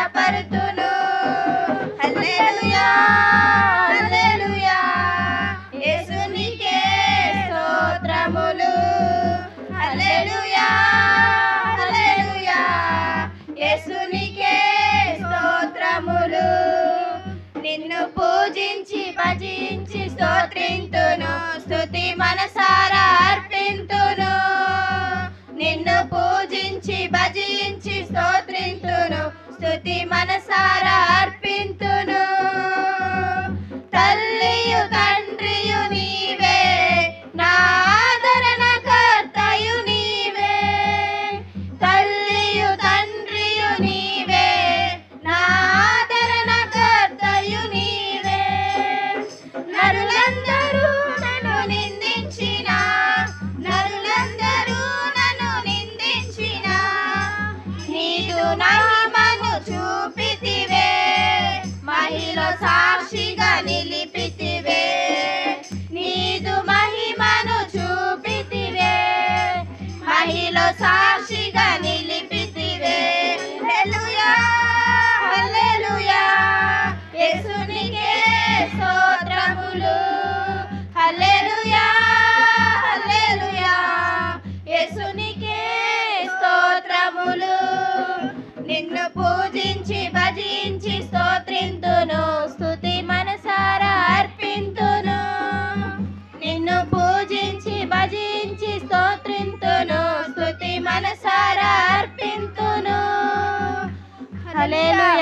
ఘనపరుతును. హల్లెలూయా హల్లెలూయా యేసునికే స్తోత్రములు. హల్లెలూయా హల్లెలూయా యేసునికే స్తోత్రములు. నిన్ను పూజించి భజించి స్తోత్రింతును, స్తుతి మనసారా అర్పింతును. నిన్ను పూజించి భజించి స్తోత్రింతును, స్తుతి మనసారా అర్పింతును. తల్లియు తండ్రియు నీవే, నా ఆదరణకర్తయు నీవే. తల్లియు తండ్రియు నీవే, నా ఆదరణకర్తయు నీవే. నరులందరూ నన్ను నిందించిన, నరులందరూ నన్ను నిందించిన, నీదు మహిమను చూపితివే, మహిలో సాక్షిగా నిలిపితివే. నీదు మహిమను చూపితివే, మహిలో సాక్షిగా నిలిపితివే. హల్లెలూయా హల్లెలూయా యేసునికే స్తోత్రములు. హల్లెలూయా హల్లెలూయా యేసునికే స్తోత్రములు. నిన్ను పూజించి భజించి స్తోత్రింతును, స్తుతి మనసారా అర్పింతును. నిన్ను పూజించి భజించి స్తోత్రింతును, స్తుతి మనసారా అర్పింతును. హల్లెలూయా